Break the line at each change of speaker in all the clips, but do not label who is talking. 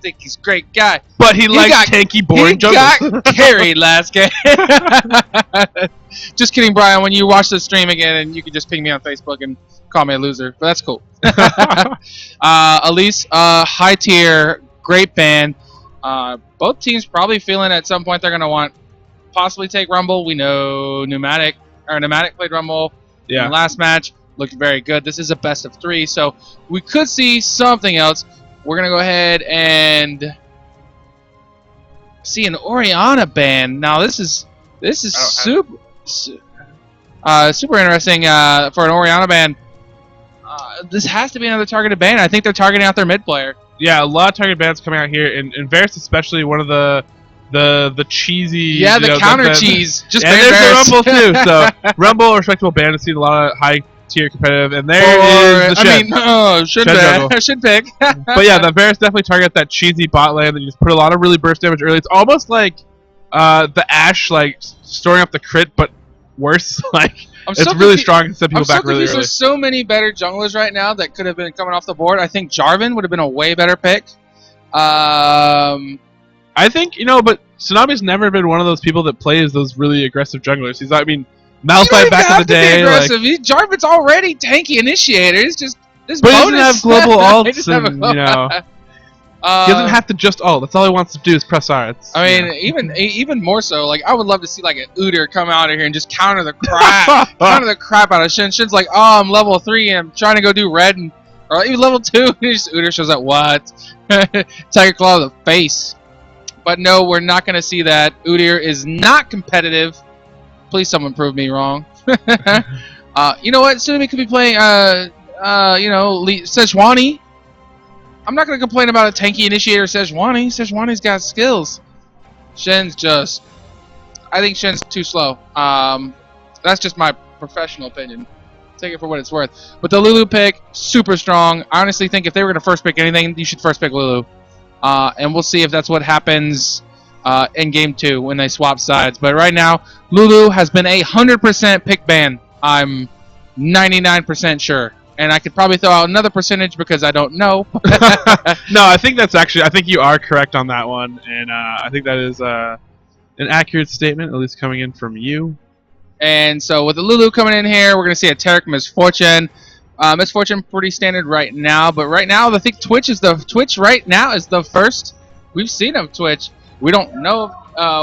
think he's a great guy.
But he likes tanky, boring junglers.
He got carried last game. Just kidding, Brian. When you watch the stream again, and you can just ping me on Facebook and call me a loser, but that's cool. Elise, high tier, great band. Both teams probably feeling at some point they're going to want possibly take Rumble. We know Pneumatic played Rumble in the last match. Looked very good. This is a best of 3, so we could see something else. We're going to go ahead and see an Orianna ban. Now this is super interesting for an Orianna ban. This has to be another targeted ban. I think they're targeting out their mid player.
Yeah, a lot of targeted bans coming out here, and Varus especially one of the cheesy.
Yeah, the counter cheese. Just
and there's the Rumble too. So Rumble, a respectable ban to see a lot of high tier competitive, and there is the Shen.
Should pick.
But yeah, the Varus definitely target that cheesy bot lane that you just put a lot of really burst damage early. It's almost like the Ashe like storing up the crit, but worse. It's really strong and set people back really early.
There's so many better junglers right now that could have been coming off the board. I think Jarvan would have been a way better pick.
I think, but Tsunami's never been one of those people that plays those really aggressive junglers. Malphite back in the day.
Jarvan's already tanky initiator. It's just this
but
bonus.
He doesn't have global ults, he doesn't have to just ult. That's all he wants to do is press R.
Even more so. Like I would love to see like an Udyr come out of here and just counter the crap out of Shen. Shen's like, oh, I'm level 3 and I'm trying to go do red or even level 2. And Udyr shows up. What? Tiger Claw to the face. But no, we're not going to see that. Udyr is not competitive. Please, someone prove me wrong. You know what? Tsunami could be playing, Sejuani. I'm not going to complain about a tanky initiator Sejuani. Sejuani's got skills. I think Shen's too slow. That's just my professional opinion. Take it for what it's worth. But the Lulu pick, super strong. I honestly think if they were going to first pick anything, you should first pick Lulu. And we'll see if that's what happens in Game 2 when they swap sides. But right now, Lulu has been 100% pick ban. I'm 99% sure. And I could probably throw out another percentage because I don't know.
No, I think you are correct on that one. And I think that is an accurate statement, at least coming in from you.
And so with the Lulu coming in here, we're going to see a Taric Misfortune. Misfortune pretty standard right now. But right now, I think Twitch right now is the first we've seen of Twitch. We don't know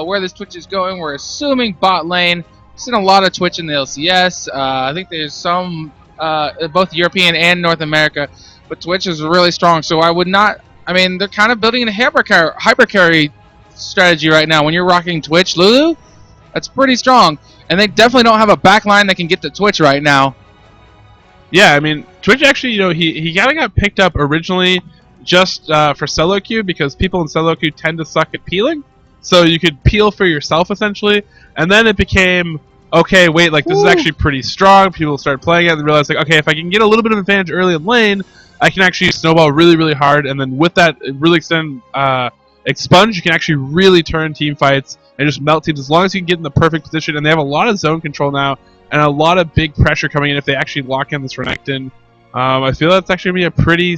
where this Twitch is going. We're assuming bot lane. We've seen a lot of Twitch in the LCS. I think there's some both European and North America, but Twitch is really strong. So I would not. They're kind of building a hypercarry strategy right now. When you're rocking Twitch, Lulu, that's pretty strong, and they definitely don't have a backline that can get to Twitch right now.
Yeah, Twitch actually, he kind of got picked up originally just for solo queue because people in solo queue tend to suck at peeling, so you could peel for yourself essentially, and then it became. Okay, wait, this is actually pretty strong. People started playing it and realized, okay, if I can get a little bit of advantage early in lane, I can actually snowball really, really hard. And then with that really extended expunge, you can actually really turn team fights and just melt teams as long as you can get in the perfect position. And they have a lot of zone control now and a lot of big pressure coming in if they actually lock in this Renekton. I feel that's actually going to be a pretty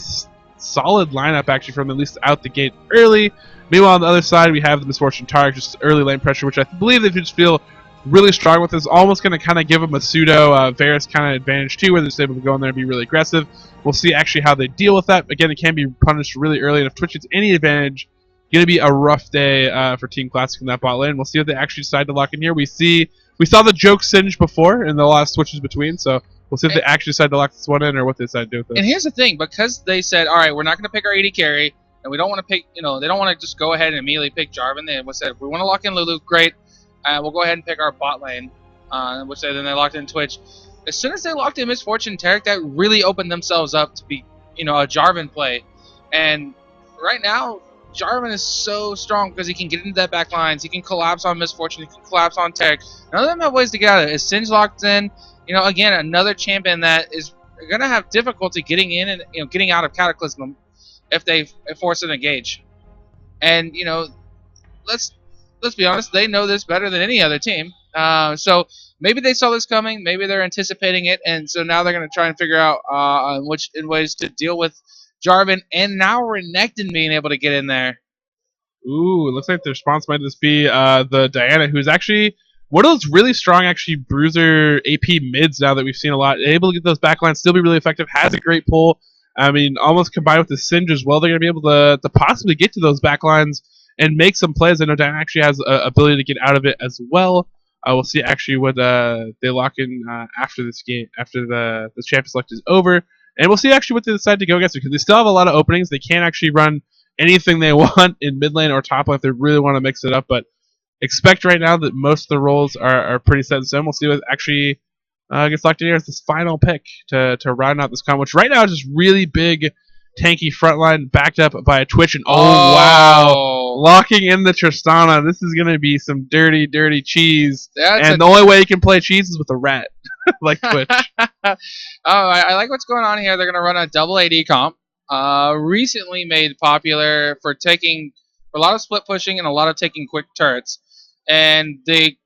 solid lineup, actually, from at least out the gate early. Meanwhile, on the other side, we have the Misfortune Taric, just early lane pressure, which I believe they just feel really strong with. Is almost going to kind of give them a pseudo Varus kind of advantage too, where they're just able to go in there and be really aggressive. We'll see actually how they deal with that. Again, it can be punished really early, and if Twitch gets any advantage, going to be a rough day for Team Clasik in that bot lane. We'll see if they actually decide to lock in here. We saw the joke singe before in the last switches between, so we'll see if they actually decide to lock this one in or what they decide to do with it.
And here's the thing, because they said, all right, we're not going to pick our AD carry, and we don't want to pick, they don't want to just go ahead and immediately pick Jarvan. They said, if we want to lock in Lulu, great. We'll go ahead and pick our bot lane, which then they locked in Twitch. As soon as they locked in Misfortune Taric, that really opened themselves up to be, a Jarvan play. And right now, Jarvan is so strong because he can get into that back lines. He can collapse on Misfortune. He can collapse on Taric. None of them have ways to get out of it. Is Singe locked in? Again, another champion that is going to have difficulty getting in and getting out of Cataclysm if they force an engage. And let's be honest, they know this better than any other team. So maybe they saw this coming, maybe they're anticipating it, and so now they're going to try and figure out which ways to deal with Jarvan, and now Renekton being able to get in there.
Ooh, it looks like the response might just be the Diana, who's actually one of those really strong, actually, bruiser AP mids now that we've seen a lot. Able to get those backlines, still be really effective, has a great pull. I mean, almost combined with the Singe as well, they're going to be able to possibly get to those backlines and make some plays. I know Diana actually has a ability to get out of it as well. We'll see actually what they lock in after this game, after the champion select is over. And we'll see actually what they decide to go against, because they still have a lot of openings. They can't actually run anything they want in mid lane or top lane if they really want to mix it up. But expect right now that most of the roles are pretty set in stone. We'll see what actually gets locked in here as this final pick to round out this comp, which right now is just really big, tanky frontline backed up by a Twitch. And wow, locking in the Tristana. This is going to be some dirty, dirty cheese. And the only way you can play cheese is with a rat, like Twitch.
I like what's going on here. They're going to run a double AD comp. Recently made popular for taking a lot of split pushing and a lot of taking quick turrets. And they,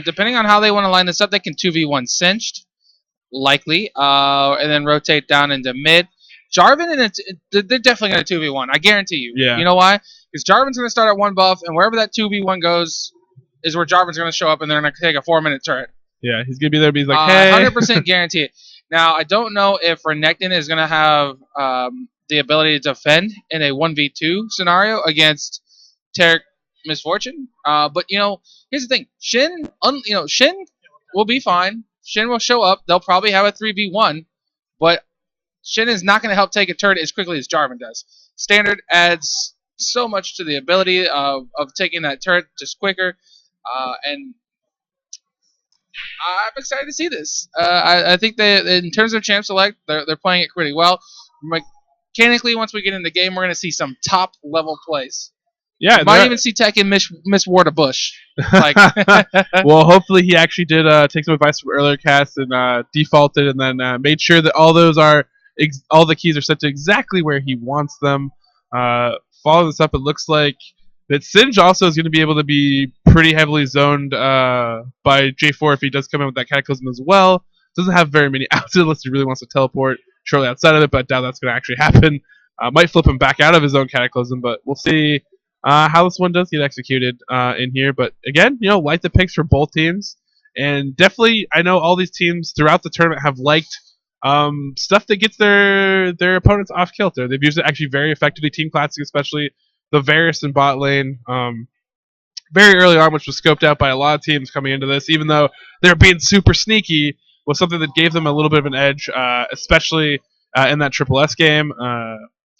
depending on how they want to line this up, they can 2v1 cinched, likely, and then rotate down into mid. Jarvan, they're definitely going to 2v1, I guarantee you.
Yeah.
You know why? Because Jarvan's going to start at 1 buff, and wherever that 2v1 goes is where Jarvan's going to show up, and they're going to take a 4-minute turret.
Yeah, he's going to be there, but he's like, hey.
100% guarantee it. Now, I don't know if Renekton is going to have the ability to defend in a 1v2 scenario against Taric Misfortune. But, here's the thing. Shin will be fine. Shin will show up. They'll probably have a 3v1. But Shin is not going to help take a turret as quickly as Jarvan does. Standard adds so much to the ability of taking that turret just quicker. And I'm excited to see this. I think that in terms of champ select, they're playing it pretty well. Mechanically, once we get in the game, we're going to see some top level plays.
Yeah,
might even see Tekken miss Ward a bush. Like,
well, hopefully he actually did take some advice from earlier casts and defaulted, and then made sure that all the keys are set to exactly where he wants them. Following this up, it looks like that Singe also is going to be able to be pretty heavily zoned by J4 if he does come in with that Cataclysm as well. Doesn't have very many outs unless he really wants to teleport shortly outside of it, but I doubt that's going to actually happen. Might flip him back out of his own Cataclysm, but we'll see how this one does get executed in here. But again, like the picks for both teams. And definitely, I know all these teams throughout the tournament have liked stuff that gets their opponents off kilter. They've used it actually very effectively. Team Clasik, especially the Varus in bot lane, very early on, which was scoped out by a lot of teams coming into this, even though they're being super sneaky, was something that gave them a little bit of an edge, especially in that Triple S game.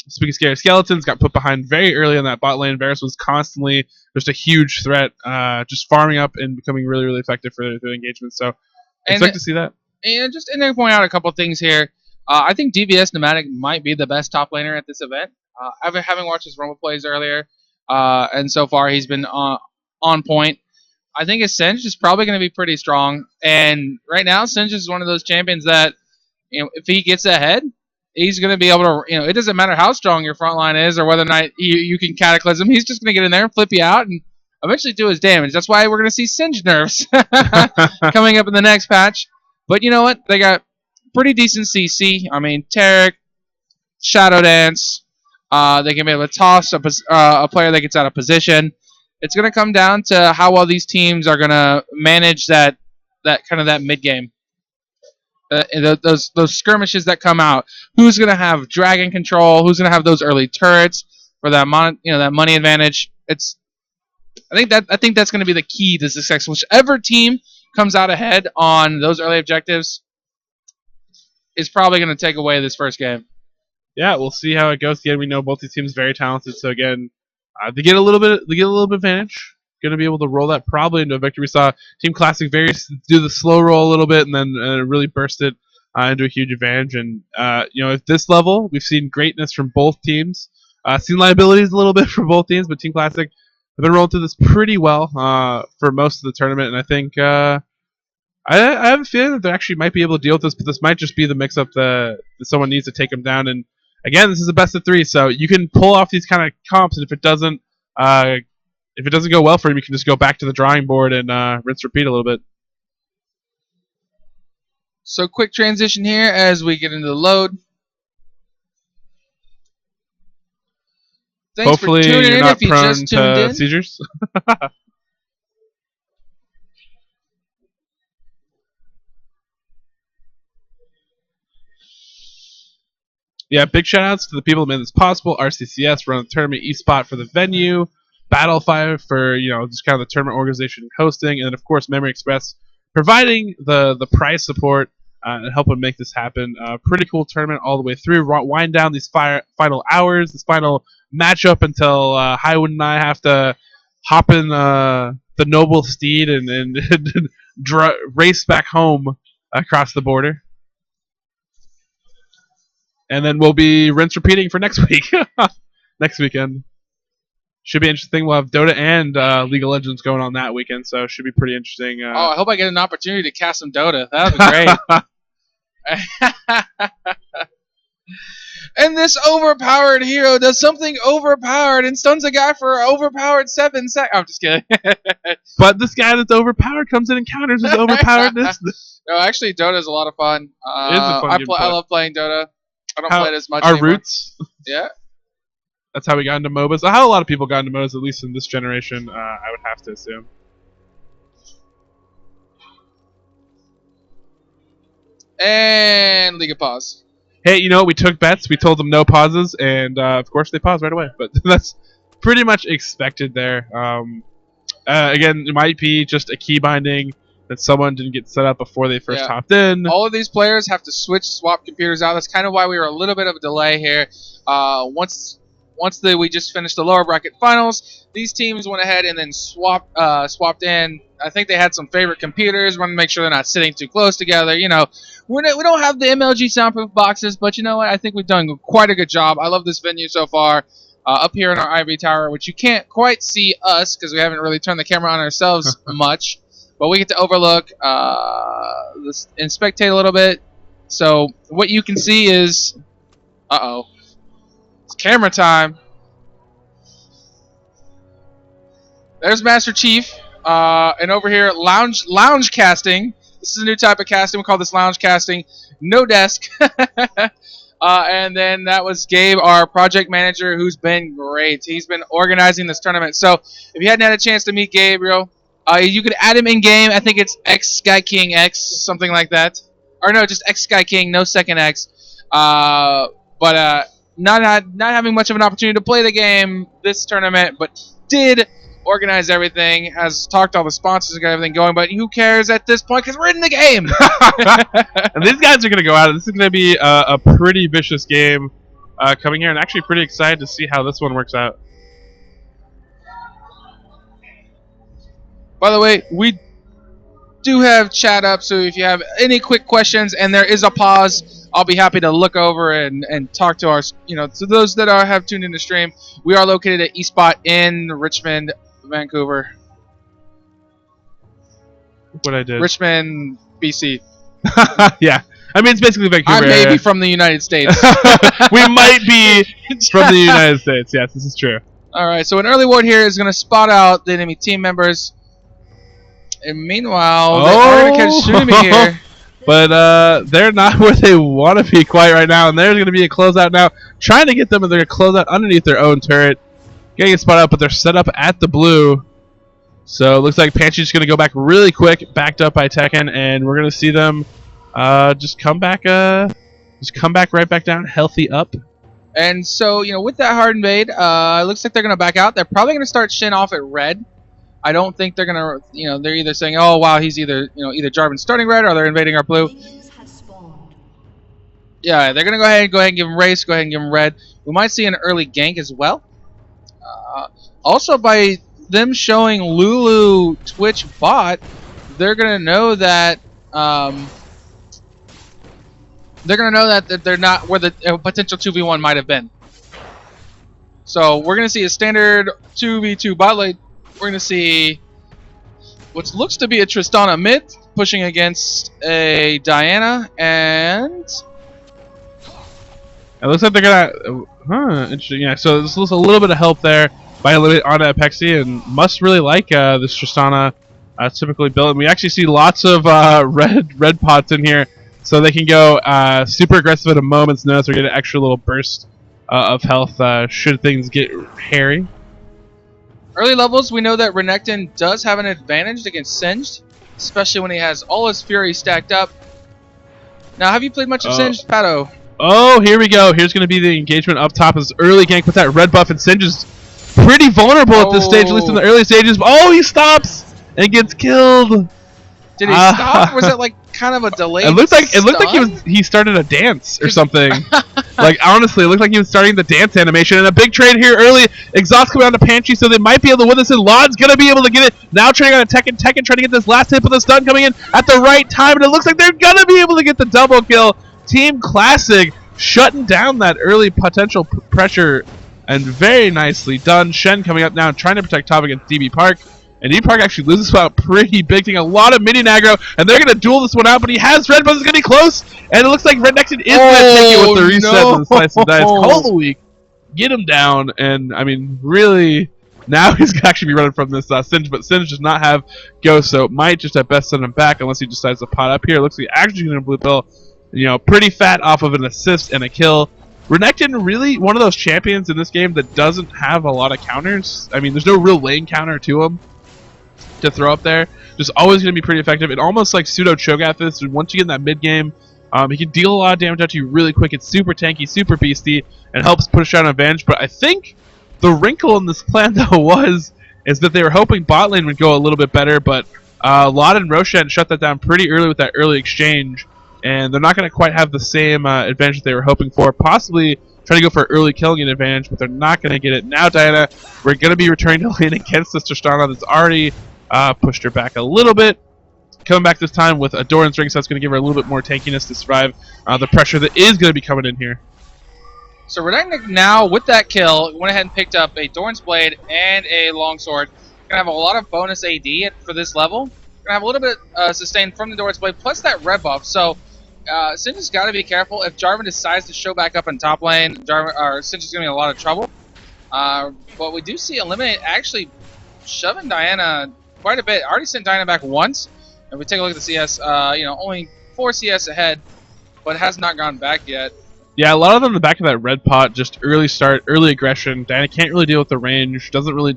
Speaking of Scary Skeletons, got put behind very early in that bot lane. Varus was constantly just a huge threat, just farming up and becoming really, really effective for their engagement. So, expect to see that.
And just to point out a couple things here, I think DBS Pneumatic might be the best top laner at this event. Having watched his Rumble plays earlier, and so far he's been on point. I think his Singe is probably going to be pretty strong. And right now, Singe is one of those champions that, if he gets ahead, he's going to be able to, it doesn't matter how strong your front line is or whether or not you can Cataclysm. He's just going to get in there and flip you out and eventually do his damage. That's why we're going to see Singe nerfs coming up in the next patch. But you know what? They got pretty decent CC. I mean, Taric, Shadow Dance. They can be able to toss a player that gets out of position. It's going to come down to how well these teams are going to manage that mid game. Those skirmishes that come out. Who's going to have dragon control? Who's going to have those early turrets for that that money advantage? I think that's going to be the key to success. Whichever team comes out ahead on those early objectives is probably going to take away this first game.
Yeah, we'll see how it goes. Again, we know both these teams very talented, so again, they get a little bit advantage. Going to be able to roll that probably into a victory. We saw Team Clasik Varus do the slow roll a little bit and then really burst it into a huge advantage. And at this level, we've seen greatness from both teams. Seen liabilities a little bit from both teams, but Team Clasik have been rolling through this pretty well for most of the tournament. And I think I have a feeling that they actually might be able to deal with this, but this might just be the mix-up that someone needs to take them down. And again, this is a best of 3, so you can pull off these kind of comps, and if it doesn't go well for him, you can just go back to the drawing board and rinse repeat a little bit.
So quick transition here as we get into the load. Thanks
Hopefully
for tuning
you're
in
not
if you
prone
just tuned
to
in.
seizures. Yeah, big shout outs to the people that made this possible. RCCS run the tournament, eSpot for the venue, Battlefire for just kind of the tournament organization and hosting, and then of course Memory Express providing the prize support and helping make this happen. Pretty cool tournament all the way through. Wind down these final hours, this final matchup until Highwind and I have to hop in the noble steed and race back home across the border. And then we'll be rinse repeating for next week. Next weekend. Should be interesting. We'll have Dota and League of Legends going on that weekend, so it should be pretty interesting.
I hope I get an opportunity to cast some Dota. That would be great. And this overpowered hero does something overpowered and stuns a guy for overpowered 7 seconds. I'm just kidding.
But this guy that's overpowered comes in and counters his overpoweredness.
No, actually, Dota is a lot of fun.
It is a fun game to play.
I love playing Dota. I don't play it as much
our
anymore.
roots.
Yeah.
That's how we got into MOBAs. How a lot of people got into MOBAs, at least in this generation, I would have to assume.
And League of Pause.
Hey, we took bets. We told them no pauses, and of course they paused right away. But that's pretty much expected there. Again, it might be just a key binding that someone didn't get set up before they first hopped in.
All of these players have to swap computers out. That's kind of why we were a little bit of a delay here. Once we just finished the lower bracket finals, these teams went ahead and then swapped in. I think they had some favorite computers. Want to make sure they're not sitting too close together. We don't have the MLG soundproof boxes, but you know what? I think we've done quite a good job. I love this venue so far. Up here in our ivory tower, which you can't quite see us because we haven't really turned the camera on ourselves much. But we get to overlook and spectate a little bit. So what you can see is, it's camera time. There's Master Chief, and over here lounge casting. This is a new type of casting. We call this lounge casting. No desk. And then that was Gabe, our project manager, who's been great. He's been organizing this tournament. So if you hadn't had a chance to meet Gabriel, you could add him in game. I think it's X Sky King X, something like that. Or no, just X Sky King, no second X. But not having much of an opportunity to play the game this tournament, but did organize everything, has talked to all the sponsors and got everything going. But who cares at this point because we're in the game.
And these guys are going to go out. This is going to be a pretty vicious game coming here, and actually pretty excited to see how this one works out. By the way, we do have chat up, so if you have any quick questions and there is a pause, I'll be happy to look over and talk to our, to those that have tuned in the stream. We are located at eSpot in Richmond, Vancouver. What I did.
Richmond, BC.
Yeah. I mean, it's basically Vancouver.
I may be from the United States.
We might be from the United States. Yes, this is true.
All right, so an early ward here is going to spot out the enemy team members. And meanwhile, they are going to catch Tsunami here.
But they're not where they want to be quite right now. And there's going to be a closeout now. Trying to get them, and they're going to close out underneath their own turret. Getting a spot out, but they're set up at the blue. So it looks like Panchie's going to go back really quick, backed up by Tekken. And we're going to see them just come back right back down, healthy up. And so, with that hard invade, it looks like they're going to back out. They're probably going to start Shin off at red. I don't think they're gonna, they're either saying, oh wow, he's either Jarvan starting red or they're invading our blue. Yeah, they're gonna go ahead and give him race, go ahead and give him red. We might see an early gank as well. Also, by them showing Lulu Twitch bot, they're gonna know that they're not where the potential 2v1 might have been. So we're gonna see a standard 2v2 bot lane. We're going to see what looks to be a Tristana mid pushing against a Diana, and it looks like they're going to... interesting. Yeah, so this looks a little bit of help there by Anna Apexi, and must really like this Tristana typically built. And we actually see lots of red pots in here, so they can go super aggressive at a moment's notice or get an extra little burst of health should things get hairy.
Early levels, we know that Renekton does have an advantage against Singed, especially when he has all his Fury stacked up. Now, have you played much of Singed, Paddo?
Oh, here we go. Here's going to be the engagement up top. As early gank with that red buff, and Singed is pretty vulnerable at this stage, at least in the early stages. Oh, he stops and gets killed.
Did he stop? Or was it like kind of a delayed?
It looked like he started a dance or something. Like honestly, it looked like he was starting the dance animation. And a big trade here early. Exhaust coming on to Panchie, so they might be able to win this. And Laud's gonna be able to get it now. Trading on a Tekken, trying to get this last hit with the stun coming in at the right time, and it looks like they're gonna be able to get the double kill. Team Clasik shutting down that early potential pressure, and very nicely done. Shen coming up now, trying to protect top against DB Park. And DB Park actually loses out pretty big, taking a lot of minion aggro, and they're going to duel this one out, but he has red, but it's going to be close, and it looks like Renekton is going to take it with the reset and the slice and dice. Call the week, get him down, and I mean, really, now he's going to actually be running from this Singed, but Singed does not have Ghost, so it might just at best send him back unless he decides to pot up here. It looks like he's actually going to blue pill, pretty fat off of an assist and a kill. Renekton really one of those champions in this game that doesn't have a lot of counters. I mean, there's no real lane counter to him to throw up there. Just always going to be pretty effective. It almost like pseudo Cho'Gath is. Once you get in that mid game, he can deal a lot of damage out to you really quick. It's super tanky, super beasty, and helps push out an advantage. But I think the wrinkle in this plan though is that they were hoping bot lane would go a little bit better, but Laud and Roshan shut that down pretty early with that early exchange, and they're not going to quite have the same advantage that they were hoping for. Possibly trying to go for early killing an advantage, but they're not going to get it. Now, Diana, we're going to be returning to lane against this Tristana that's already pushed her back a little bit. Coming back this time with a Doran's ring, so that's going to give her a little bit more tankiness to survive the pressure that is going to be coming in here.
So Renekton now, with that kill, went ahead and picked up a Doran's Blade and a Longsword. Going to have a lot of bonus AD for this level. Going to have a little bit sustained from the Doran's Blade, plus that red buff. So Singed has got to be careful. If Jarvan decides to show back up in top lane, Singed is going to be in a lot of trouble. But we do see Eliminate actually shoving Diana quite a bit. Already sent Diana back once. If we take a look at the CS, only 4 CS ahead, but has not gone back yet.
Yeah, a lot of them in the back of that red pot, just early start, early aggression. Diana can't really deal with the range. Doesn't really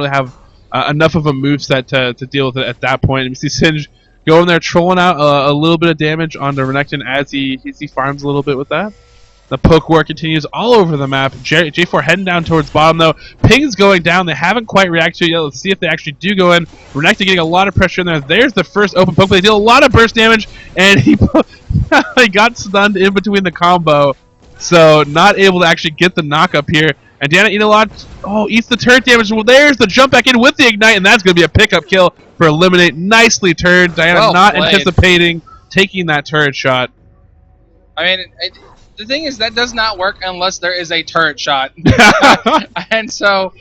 have enough of a moveset to deal with it at that point. And we see Singed going there, trolling out a little bit of damage onto Renekton as he farms a little bit with that. The poke war continues all over the map. J4 heading down towards bottom, though. Ping's going down. They haven't quite reacted to it yet. Let's see if they actually do go in. Renekton getting a lot of pressure in there. There's the first open poke. They deal a lot of burst damage, and he got stunned in between the combo. So not able to actually get the knock up here. And Diana eats the turret damage. Well, there's the jump back in with the ignite, and that's going to be a pickup kill for Eliminate. Nicely turned. Diana not anticipating taking that turret shot.
I mean, the thing is, that does not work unless there is a turret shot. And so,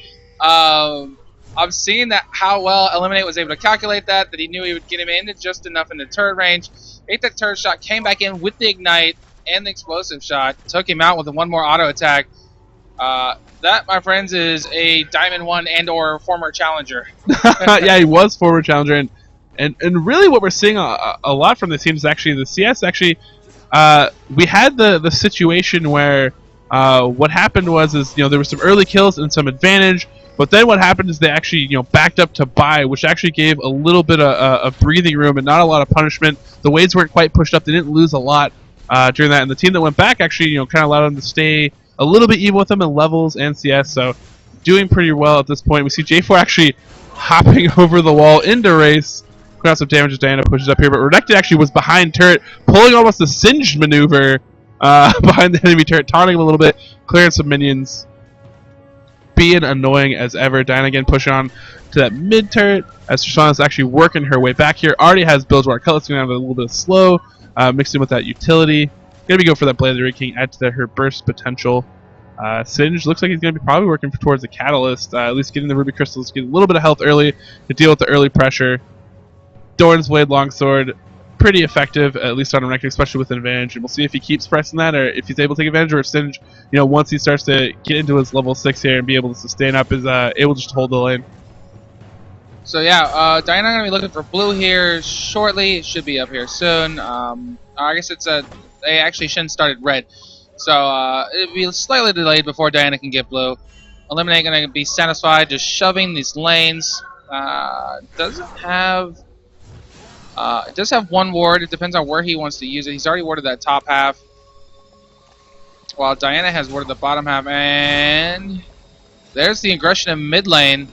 I'm seeing that how well Eliminate was able to calculate that he knew he would get him into just enough in the turret range. Ate that turret shot, came back in with the ignite and the explosive shot, took him out with one more auto attack. That, my friends, is a Diamond 1 and or former challenger.
Yeah, he was former challenger, and really what we're seeing a lot from this team is actually the CS actually. We had the situation where what happened was there were some early kills and some advantage, but then what happened is they actually backed up to buy, which actually gave a little bit of breathing room and not a lot of punishment. The waves weren't quite pushed up; they didn't lose a lot during that, and the team that went back actually kind of allowed them to stay a little bit even with them in levels and CS. So doing pretty well at this point. We see J4 actually hopping over the wall into race. Got some damage as Diana pushes up here, but Renekton actually was behind turret, pulling almost a Singed maneuver behind the enemy turret, taunting him a little bit, clearing some minions. Being annoying as ever. Diana again pushing on to that mid turret as Tristana's actually working her way back here. Already has builds where Cutlass going to have a little bit of slow, mixed in with that utility. Gonna be going for that Blade of the Red King, add to her burst potential. Singed looks like he's going to be probably working towards the Catalyst, at least getting the Ruby Crystals, get a little bit of health early to deal with the early pressure. Doran's Blade Longsword, pretty effective, at least on a rank, especially with an advantage. And we'll see if he keeps pressing that, or if he's able to take advantage, or if Singed, once he starts to get into his level 6 here and be able to sustain up, is able to just hold the lane.
So yeah, Diana going to be looking for blue here shortly. It should be up here soon. I guess it's they actually shouldn't started red. So it'll be slightly delayed before Diana can get blue. Eliminate going to be satisfied just shoving these lanes. Doesn't have. It does have one ward. It depends on where he wants to use it. He's already warded that top half, while Diana has warded the bottom half. And there's the aggression in mid lane.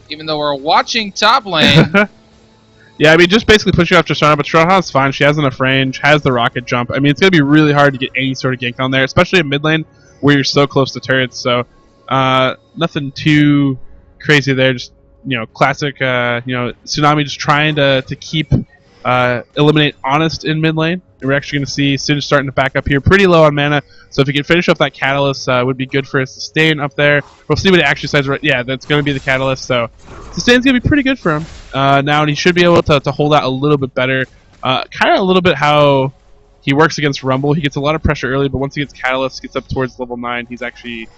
Even though we're watching top lane.
Yeah, I mean, just basically pushing off Tristana, but Tristana's fine. She has enough range, has the rocket jump. I mean, it's going to be really hard to get any sort of gank on there, especially in mid lane where you're so close to turrets. So, nothing too crazy there. Just, classic, Tsunami just trying to keep, eliminate Honest in mid lane. And we're actually going to see Singe starting to back up here pretty low on mana. So if he can finish off that Catalyst, would be good for his sustain up there. We'll see what he actually says. Yeah, that's going to be the Catalyst. So sustain's going to be pretty good for him. Now he should be able to hold out a little bit better. Kind of a little bit how he works against Rumble. He gets a lot of pressure early, but once he gets Catalyst, gets up towards level 9, he's actually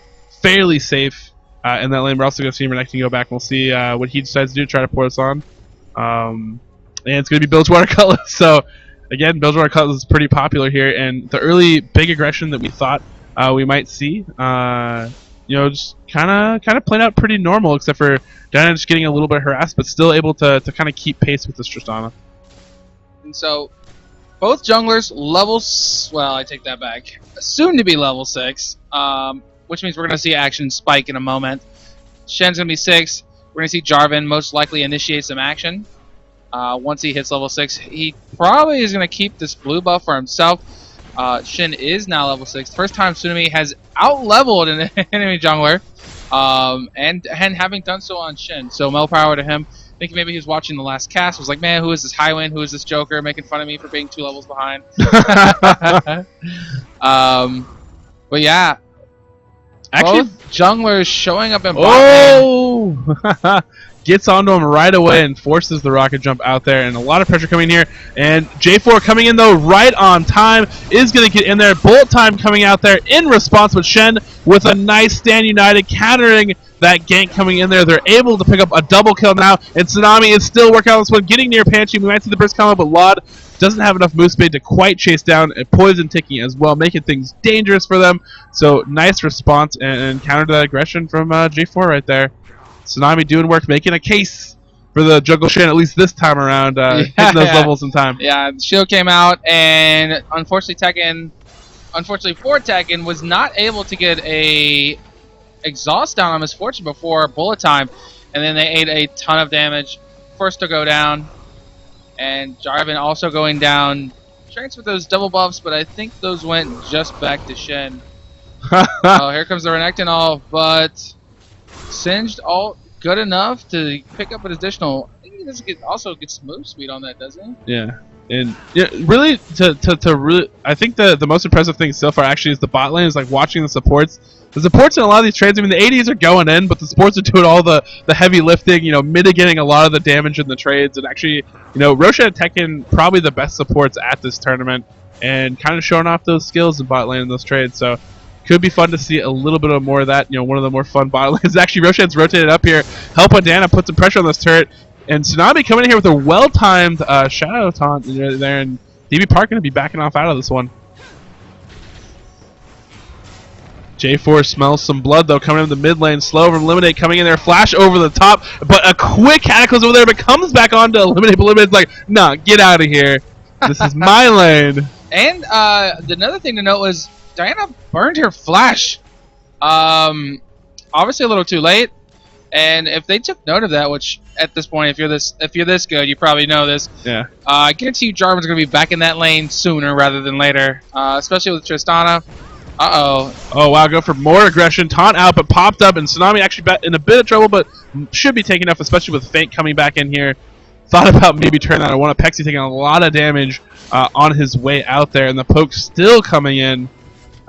fairly safe in that lane. We're also going to see him next to go back, and we'll see what he decides to do to try to pour us on. And it's going to be Bilgewater Cutlass. So again, Bilgewater Cutlass is pretty popular here, and the early big aggression that we thought we might see, just kind of playing out pretty normal, except for Diana just getting a little bit harassed, but still able to kind of keep pace with this Tristana.
And so, both junglers levels. Well, I take that back. Soon to be level 6, which means we're going to see action spike in a moment. Shen's going to be 6. We're going to see Jarvan most likely initiate some action. Once he hits level 6, he probably is going to keep this blue buff for himself. Shen is now level 6. First time Tsunami has out-leveled an enemy jungler, and having done so on Shen. So more power to him. I think maybe he was watching the last cast, was like, man, who is this Highwind? Who is this Joker making fun of me for being 2 levels behind? But yeah, actually, both junglers showing up in bot lane.
Gets onto him right away and forces the rocket jump out there, and a lot of pressure coming here. And J4 coming in though right on time, is going to get in there. Bolt time coming out there in response, but Shen with a nice stand united countering that gank coming in there. They're able to pick up a double kill now, and Tsunami is still working on this one, getting near Panchie. We might see the burst combo, but Laud doesn't have enough move speed to quite chase down a poison ticking as well, making things dangerous for them. So nice response and counter to that aggression from J4 right there. Tsunami doing work, making a case for the jungle Shen, at least this time around, hitting those levels in time.
Yeah, the shield came out, and unfortunately for Tekken, was not able to get a exhaust down on Misfortune before bullet time, and then they ate a ton of damage. First to go down, and Jarvan also going down. Trying with those double buffs, but I think those went just back to Shen. Oh, here comes the Renekton ult, but Singed ult good enough to pick up an additional. I think he doesn't also get some move speed on that, doesn't he?
Yeah. And yeah, really, to really, I think the most impressive thing so far actually is the bot lane is like watching the supports. The supports in a lot of these trades, I mean, the 80s are going in, but the supports are doing all the heavy lifting, mitigating a lot of the damage in the trades. And actually, Roshan and Tekken probably the best supports at this tournament, and kind of showing off those skills in bot lane in those trades. So could be fun to see a little bit of more of that. One of the more fun bot lanes. Actually, Roshan's rotated up here, helping Dana put some pressure on this turret. And Tsunami coming in here with a well-timed Shadow Taunt there, and DB Park going to be backing off out of this one. J4 smells some blood, though, coming in the mid lane. Slow from Eliminate coming in there. Flash over the top, but a quick Cataclysm over there, but comes back on to Eliminate. But Eliminate's like, nah, get out of here. This is my lane.
And another thing to note was Diana burned her Flash. Obviously a little too late. And if they took note of that, which at this point, if you're this good, you probably know this.
Yeah.
I guarantee you Jarvan's going to be back in that lane sooner rather than later, especially with Tristana. Uh-oh.
Oh, wow, go for more aggression. Taunt out, but popped up, and Tsunami actually in a bit of trouble, but should be taking enough, especially with Feint coming back in here. Thought about maybe turning that on one. Pexi taking a lot of damage on his way out there, and the poke still coming in.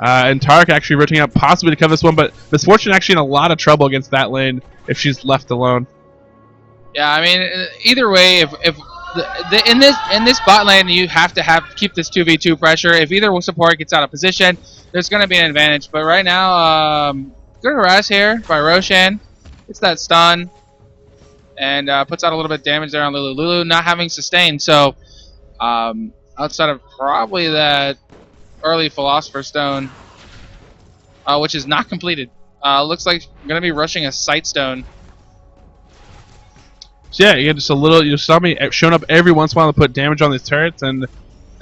And Tarek actually rotating out possibly to cover this one, but Misfortune actually in a lot of trouble against that lane if she's left alone.
Yeah, I mean, either way, in this bot lane, you have to keep this 2v2 pressure. If either support gets out of position, there's going to be an advantage. But right now, good harass here by Roshan. It's that stun, and puts out a little bit of damage there on Lulu. Lulu not having sustained, so outside of probably that early Philosopher's Stone, which is not completed. Looks like I'm going to be rushing a Sightstone.
So yeah, you get just a little. You saw me showing up every once in a while to put damage on these turrets, and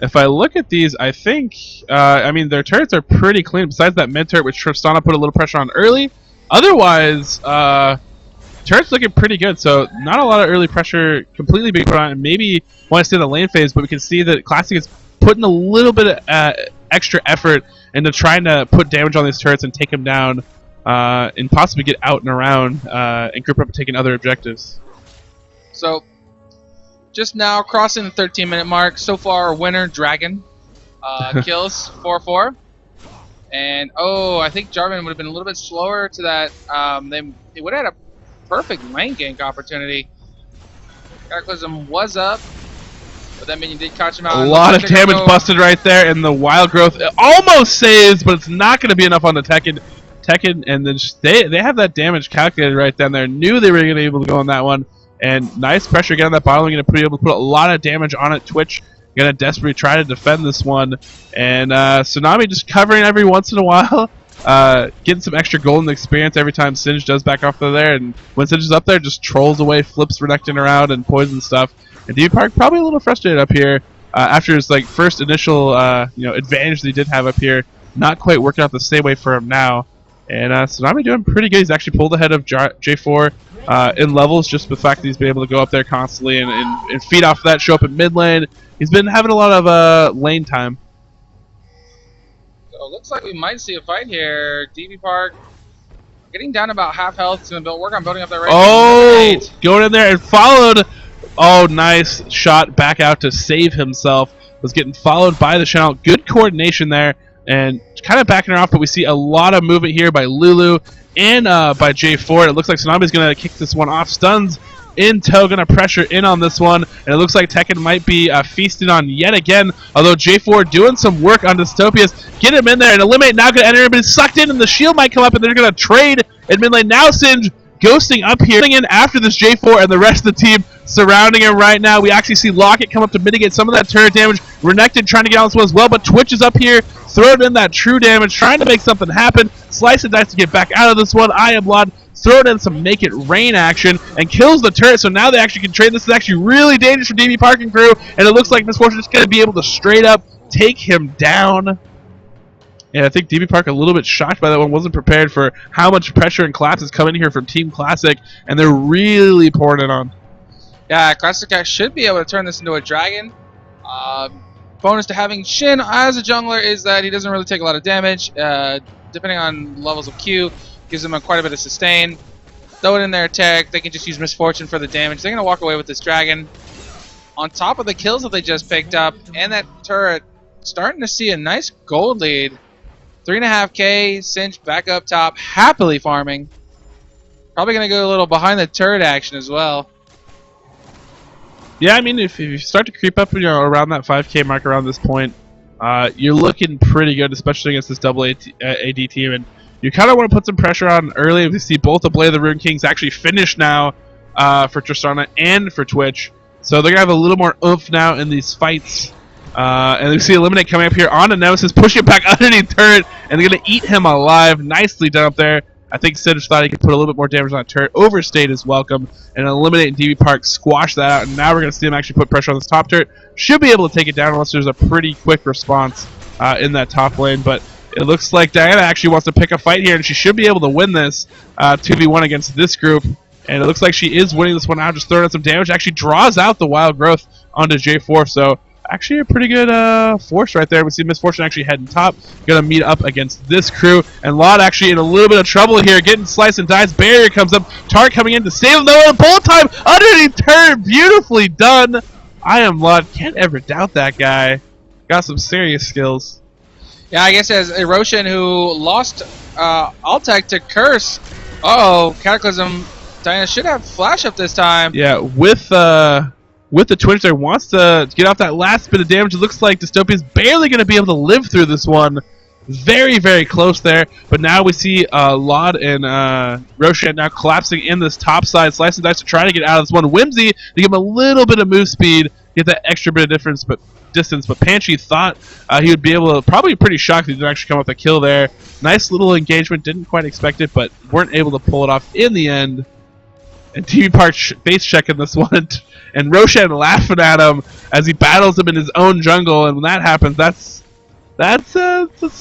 if I look at these, I think, I mean, their turrets are pretty clean. Besides that mid turret, which Tristana put a little pressure on early. Otherwise, turret's looking pretty good. So not a lot of early pressure completely being put on. And maybe want to stay in the lane phase, but we can see that Clasik is putting a little bit of extra effort into trying to put damage on these turrets and take them down, and possibly get out and around and group up and taking other objectives.
So, just now crossing the 13-minute mark. So far, winner Dragon kills 4-4, and I think Jarvan would have been a little bit slower to that. They would have had a perfect lane gank opportunity. Cataclysm was up, but that minion did catch him out.
A lot of damage busted right there, and the Wild Growth it almost saves, but it's not going to be enough on the Tekken, and then they have that damage calculated right down there. Knew they were going to be able to go on that one. And nice pressure again on that bottom. Going to be able to put a lot of damage on it. Twitch going to desperately try to defend this one. And Tsunami just covering every once in a while. Getting some extra golden experience every time Singe does back off of there. And when Singe is up there, just trolls away, flips Renekton around and poison stuff. And DB Park probably a little frustrated up here after his first initial advantage that he did have up here. Not quite working out the same way for him now. And Tsunami doing pretty good. He's actually pulled ahead of J4 in levels, just the fact that he's been able to go up there constantly and feed off of that, show up in mid lane. He's been having a lot of lane time.
So it looks like we might see a fight here. DB Park getting down about half health. He's going to work on building up that rate.
Going in there and followed. Oh, nice shot back out to save himself. Was getting followed by the channel. Good coordination there. And kind of backing her off, but we see a lot of movement here by Lulu and by J4. It looks like Tsunami's going to kick this one off. Stuns in tow, going to pressure in on this one. And it looks like Tekken might be feasting on yet again. Although J4 doing some work on Dystopias. Get him in there and Eliminate now going to enter him, but he's sucked in and the shield might come up and they're going to trade in mid lane. Now Singe ghosting up here in after this J4 and the rest of the team surrounding him right now. We actually see Locket come up to mitigate some of that turret damage. Renekton trying to get on this one as well, but Twitch is up here, throwing in that true damage, trying to make something happen. Slice and dice to get back out of this one. I Am Blood throwing in some Make It Rain action and kills the turret, so now they actually can trade. This is actually really dangerous for DB Park and crew, and it looks like Misfortune is going to be able to straight up take him down. And I think DB Park a little bit shocked by that one, wasn't prepared for how much pressure and collapse is coming here from Team Clasik, and they're really pouring it on.
Yeah, Clasik should be able to turn this into a dragon. Bonus to having Shin as a jungler is that he doesn't really take a lot of damage. Depending on levels of Q, gives him quite a bit of sustain. Throw it in their attack, they can just use Misfortune for the damage. They're going to walk away with this dragon. On top of the kills that they just picked up, and that turret, starting to see a nice gold lead. 3.5k, Singe back up top, happily farming. Probably going to go a little behind the turret action as well.
Yeah, I mean, if you start to creep up around that 5k mark around this point, you're looking pretty good, especially against this double AD team. And you kind of want to put some pressure on early. We see both the Blade of the Rune Kings actually finish now for Tristana and for Twitch. So they're going to have a little more oomph now in these fights. And we see Eliminate coming up here on a Nemesis, pushing back underneath turret, and they're going to eat him alive. Nicely done up there. I think Sid thought he could put a little bit more damage on that turret. Overstayed his welcome, and Eliminate and DB Park squash that out. And now we're going to see him actually put pressure on this top turret. Should be able to take it down unless there's a pretty quick response in that top lane. But it looks like Diana actually wants to pick a fight here, and she should be able to win this 2v1 against this group. And it looks like she is winning this one out, just throwing in some damage. Actually draws out the Wild Growth onto J4, so actually a pretty good force right there. We see Misfortune actually heading top. Gonna meet up against this crew. And Lot actually in a little bit of trouble here, getting sliced and dies. Barrier comes up. Tart coming in to save him. No, bullet time underneath turret. Beautifully done. I Am Lot. Can't ever doubt that guy. Got some serious skills.
Yeah, I guess as Eroshin, who lost Altec to Curse. Uh-oh, Cataclysm. Diana should have flash up this time.
Yeah, with the Twitch there, wants to get off that last bit of damage. It looks like Dystopia's barely going to be able to live through this one. Very, very close there. But now we see Laud and Roshan now collapsing in this top side. Slice and dice to try to get out of this one. Whimsy to give him a little bit of move speed. get that extra bit of distance. But Panchie thought he would be able to, probably pretty shocked he didn't actually come up with a kill there. Nice little engagement, didn't quite expect it, but weren't able to pull it off in the end. And TV Park base checking this one, and Roshan laughing at him as he battles him in his own jungle, and when that happens, that's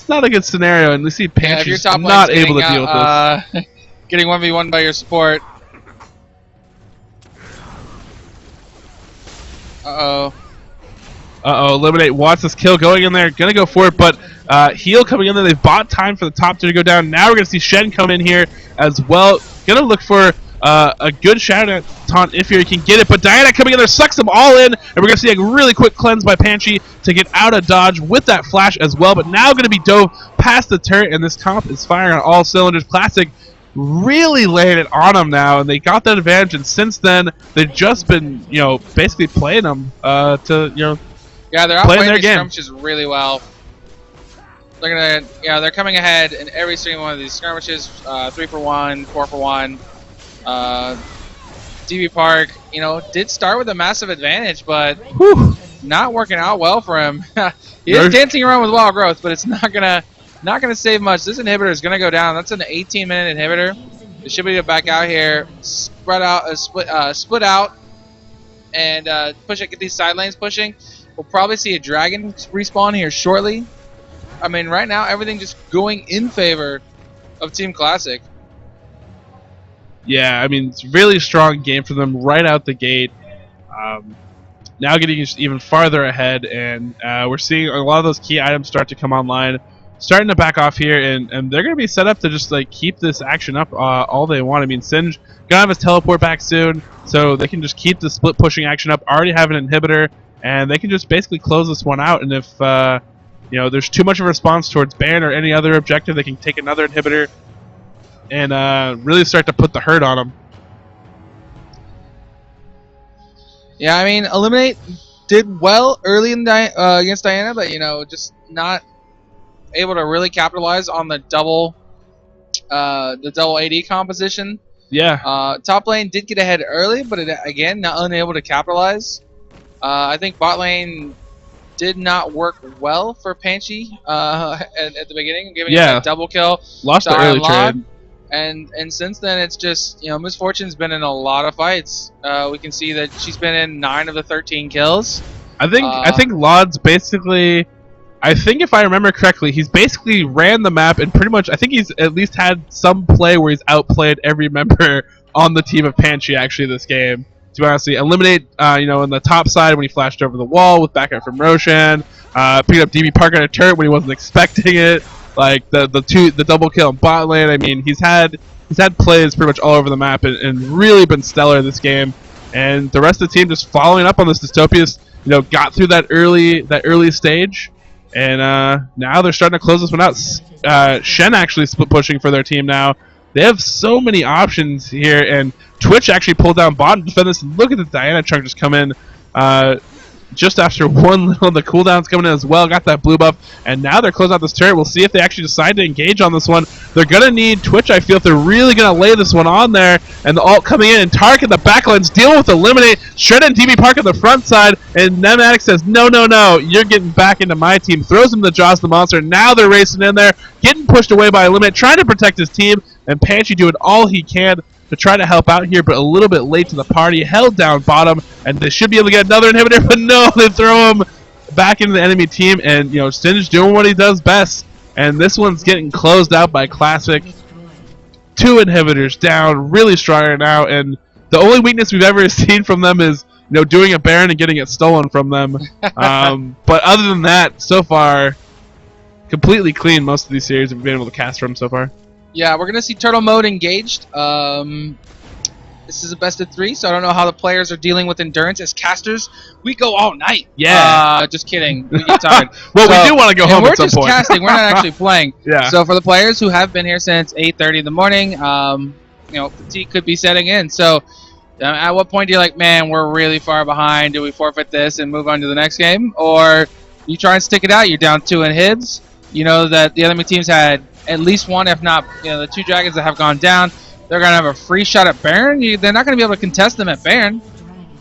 not a good scenario, and we see Panchie's not able to deal with this.
Getting 1v1 by your support. Uh-oh.
Eliminate wants this kill, going in there, gonna go for it, but heal coming in there. They've bought time for the top two to go down. Now we're gonna see Shen come in here as well. Gonna look for a good Showdown taunt if he can get it, but Diana coming in there sucks them all in, and we're gonna see a really quick cleanse by Panchie to get out of dodge with that flash as well. But now gonna be dove past the turret, and this comp is firing on all cylinders. Clasik really laying it on them now, and they got that advantage. And since then, they've just been, basically playing them to,
yeah, they're outplaying these skirmishes really well. They're coming ahead in every single one of these skirmishes. 3 for 1, 4 for 1. TV Park, did start with a massive advantage, but not working out well for him. He is dancing around with wild growth, but it's not gonna save much. This inhibitor is gonna go down. That's an 18-minute inhibitor. They should be able to back out here, split out, and push it. Get these side lanes pushing. We'll probably see a dragon respawn here shortly. I mean, right now everything just going in favor of Team Clasik.
Yeah, I mean, it's a really strong game for them right out the gate. Now getting even farther ahead, and we're seeing a lot of those key items start to come online. Starting to back off here, and they're going to be set up to just keep this action up all they want. I mean, Singe gonna have his teleport back soon, so they can just keep the split pushing action up. Already have an inhibitor, and they can just basically close this one out. And if there's too much of a response towards Baron or any other objective, they can take another inhibitor and really start to put the hurt on them.
Yeah, I mean, Eliminate did well early in against Diana, but just not able to really capitalize on the double AD composition.
Yeah.
Top lane did get ahead early, but again, not unable to capitalize. I think bot lane did not work well for Panchie at the beginning, giving him a double kill.
Lost the early trade.
And since then, it's just Misfortune's been in a lot of fights. We can see that she's been in 9 of the 13 kills.
I think Lod's basically, I think if I remember correctly, he's basically ran the map and pretty much, I think he's at least had some play where he's outplayed every member on the team of Panchie actually this game. To be honest, Eliminate, in the top side when he flashed over the wall with backup from Roshan, picked up DB Park on a turret when he wasn't expecting it. Like the double kill in bot lane. I mean, he's had plays pretty much all over the map and really been stellar this game. And the rest of the team just following up on this Dystopias, got through that early stage, and now they're starting to close this one out. Shen actually split pushing for their team now. They have so many options here, and Twitch actually pulled down bot and defend this. Look at the Diana chunk just come in. Just after one little, the cooldowns coming in as well, got that blue buff, and now they're closing out this turret. We'll see if they actually decide to engage on this one. They're going to need Twitch, I feel, if they're really going to lay this one on there, and the ult coming in, and Tark in the backlines dealing with Eliminate, Shred and DB Park on the front side, and Nematic says, no, you're getting back into my team, throws him the jaws of the monster. Now they're racing in there, getting pushed away by Eliminate, trying to protect his team, and Panchie doing all he can to try to help out here, but a little bit late to the party. Held down bottom, and they should be able to get another inhibitor, but no, they throw him back into the enemy team, and Singe doing what he does best, and this one's getting closed out by Clasik. 2 inhibitors down, really strong right now, and the only weakness we've ever seen from them is doing a Baron and getting it stolen from them. But other than that, so far, completely clean most of these series we've been able to cast from so far.
Yeah, we're going to see Turtle Mode engaged. This is a best of 3, so I don't know how the players are dealing with endurance. As casters, we go all night.
Yeah.
Just kidding. We get tired.
Well, we do want to go home at some point.
We're just casting. We're not actually playing.
Yeah.
So for the players who have been here since 8:30 in the morning, fatigue could be setting in. So at what point do you man, we're really far behind. Do we forfeit this and move on to the next game? Or you try and stick it out. You're down 2 inhibs. You know that the enemy teams had at least 1, if not, the 2 dragons that have gone down. They're going to have a free shot at Baron. They're not going to be able to contest them at Baron.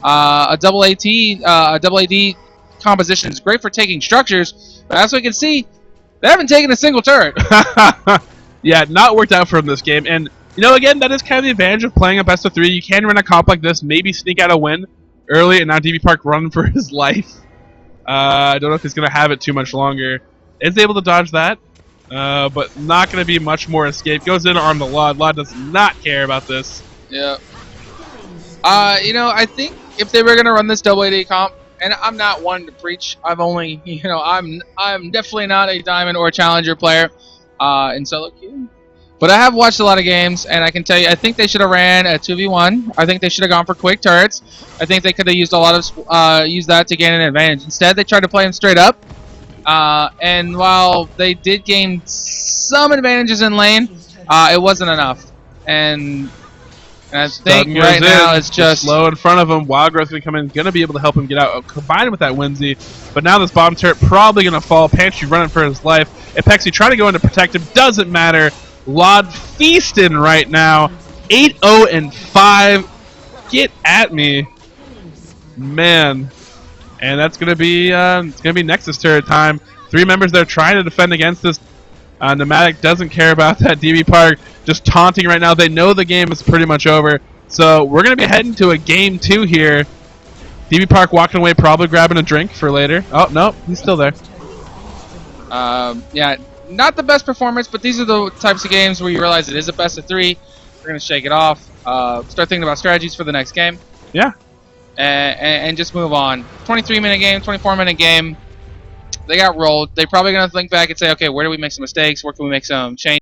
A double AD composition is great for taking structures, but as we can see, they haven't taken a single turret.
Yeah, not worked out for him this game. And, you know, again, that is kind of the advantage of playing a best of 3. You can run a comp like this, maybe sneak out a win early, and now DB Park running for his life. I don't know if he's going to have it too much longer. Is able to dodge that, but not going to be much more escape. Goes in to arm the Lod. Lod does not care about this.
Yeah. You know, I think if they were going to run this double AD comp, and I'm not one to preach. I've only, you know, I'm definitely not a diamond or challenger player in solo queue. But I have watched a lot of games, and I can tell you, I think they should have ran a 2v1. I think they should have gone for quick turrets. I think they could have used a lot of used that to gain an advantage. Instead, they tried to play him straight up. And while they did gain some advantages in lane, it wasn't enough. And I think right now it's just
low in front of him. Wild Growth's going to come in, going to be able to help him get out, combined with that Whimsy. But now this bottom turret probably going to fall. Panchie running for his life. Apexi trying to go in to protect him. Doesn't matter. Lod feasting right now. 8-0-5. Get at me, man. And that's going to be Nexus turret time. 3 members there trying to defend against this. Nomadic doesn't care about that. DB Park just taunting right now. They know the game is pretty much over. So we're going to be heading to a game 2 here. DB Park walking away, probably grabbing a drink for later. Oh, no, he's still there.
Yeah, not the best performance, but these are the types of games where you realize it is a best of 3. We're going to shake it off. Start thinking about strategies for the next game.
Yeah.
And just move on. 23-minute game, 24-minute game. They got rolled. They're probably going to think back and say, okay, where do we make some mistakes? Where can we make some changes?